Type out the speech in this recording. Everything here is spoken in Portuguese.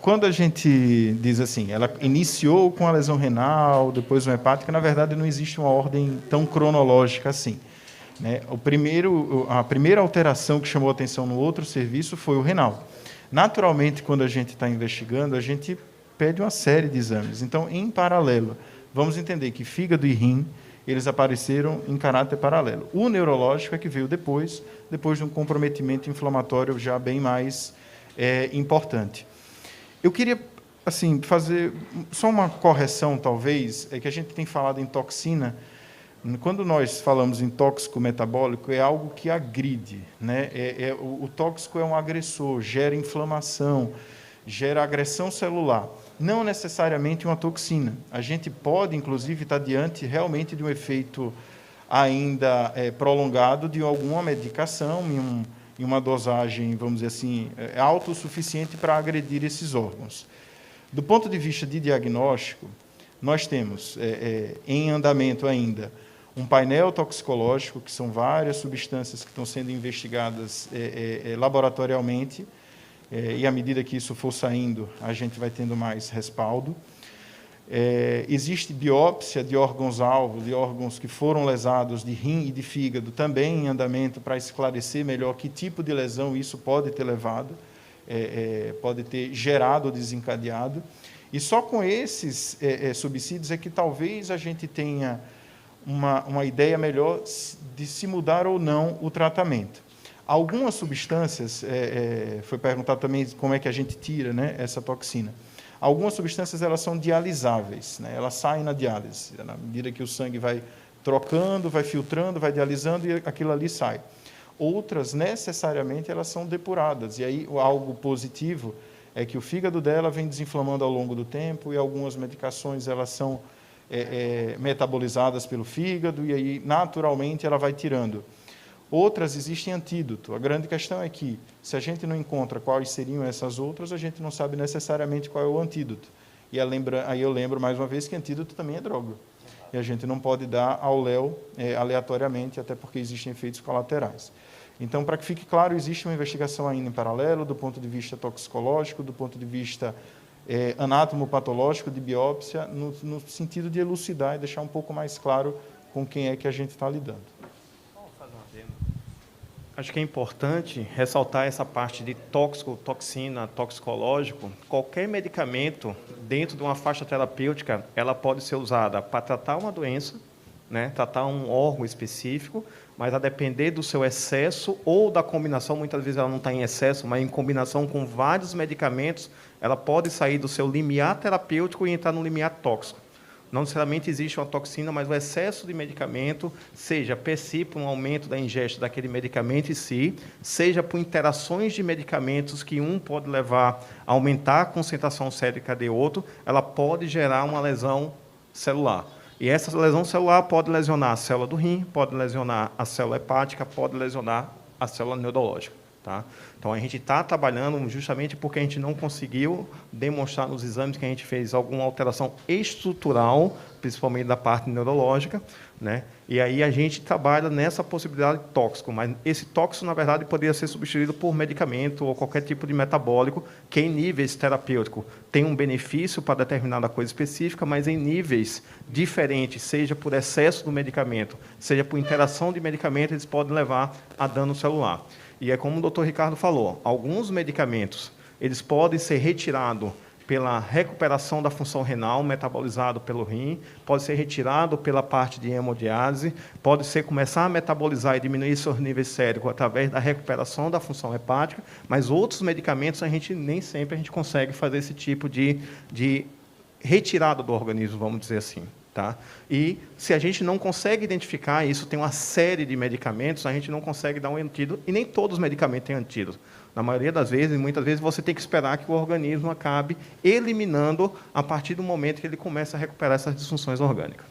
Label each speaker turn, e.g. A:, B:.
A: quando a gente diz assim, ela iniciou com a lesão renal, depois uma hepática, na verdade não existe uma ordem tão cronológica assim, né? A primeira alteração que chamou a atenção no outro serviço foi o renal. Naturalmente, quando a gente está investigando, a gente pede uma série de exames. Então, em paralelo, vamos entender que fígado e rim, eles apareceram em caráter paralelo. O neurológico é que veio depois de um comprometimento inflamatório já bem mais importante. Eu queria assim, fazer só uma correção, talvez, é que a gente tem falado em toxina. Quando nós falamos em tóxico metabólico, é algo que agride, né? O tóxico é um agressor, gera inflamação, gera agressão celular, não necessariamente uma toxina. A gente pode, inclusive, estar diante realmente de um efeito ainda prolongado de alguma medicação em uma dosagem, vamos dizer assim, alta o suficiente para agredir esses órgãos. Do ponto de vista de diagnóstico, nós temos em andamento ainda um painel toxicológico, que são várias substâncias que estão sendo investigadas laboratorialmente, e à medida que isso for saindo, a gente vai tendo mais respaldo. Existe biópsia de órgãos-alvo, de órgãos que foram lesados, de rim e de fígado, também em andamento, para esclarecer melhor que tipo de lesão isso pode ter levado, pode ter gerado ou desencadeado. E só com esses subsídios é que talvez a gente tenha uma ideia melhor de se mudar ou não o tratamento. Algumas substâncias, foi perguntado também como é que a gente tira, né, essa toxina. Algumas substâncias elas são dialisáveis, né, elas saem na diálise, na medida que o sangue vai trocando, vai filtrando, vai dialisando e aquilo ali sai. Outras, necessariamente, elas são depuradas, e aí algo positivo é que o fígado dela vem desinflamando ao longo do tempo e algumas medicações elas são metabolizadas pelo fígado e aí, naturalmente, ela vai tirando. Outras existem antídoto. A grande questão é que, se a gente não encontra quais seriam essas outras, a gente não sabe necessariamente qual é o antídoto. E aí eu lembro, mais uma vez, que antídoto também é droga. E a gente não pode dar ao léu aleatoriamente, até porque existem efeitos colaterais. Então, para que fique claro, existe uma investigação ainda em paralelo, do ponto de vista toxicológico, do ponto de vista anatomopatológico, de biópsia, no sentido de elucidar e deixar um pouco mais claro com quem é que a gente está lidando.
B: Acho que é importante ressaltar essa parte de tóxico, toxina, toxicológico. Qualquer medicamento dentro de uma faixa terapêutica, ela pode ser usada para tratar uma doença, né, tratar um órgão específico, mas a depender do seu excesso ou da combinação, muitas vezes ela não está em excesso, mas em combinação com vários medicamentos, ela pode sair do seu limiar terapêutico e entrar no limiar tóxico. Não necessariamente existe uma toxina, mas o excesso de medicamento, seja per si por um aumento da ingesta daquele medicamento em si, seja por interações de medicamentos que um pode levar a aumentar a concentração sérica de outro, ela pode gerar uma lesão celular. E essa lesão celular pode lesionar a célula do rim, pode lesionar a célula hepática, pode lesionar a célula neurológica. Tá? Então, a gente está trabalhando justamente porque a gente não conseguiu demonstrar nos exames que a gente fez alguma alteração estrutural, principalmente da parte neurológica, né? E aí a gente trabalha nessa possibilidade de tóxico, mas esse tóxico, na verdade, poderia ser substituído por medicamento ou qualquer tipo de metabólico que, em níveis terapêuticos, tem um benefício para determinada coisa específica, mas em níveis diferentes, seja por excesso do medicamento, seja por interação de medicamento, eles podem levar a dano celular. E é como o Dr. Ricardo falou, alguns medicamentos eles podem ser retirados pela recuperação da função renal, metabolizado pelo rim, pode ser retirado pela parte de hemodiálise, pode ser começar a metabolizar e diminuir seus níveis séricos através da recuperação da função hepática, mas outros medicamentos nem sempre a gente consegue fazer esse tipo de retirada do organismo, vamos dizer assim. Tá? E se a gente não consegue identificar isso, tem uma série de medicamentos, a gente não consegue dar um antídoto, e nem todos os medicamentos têm antídoto. Na maioria das vezes, muitas vezes, você tem que esperar que o organismo acabe eliminando a partir do momento que ele começa a recuperar essas disfunções orgânicas.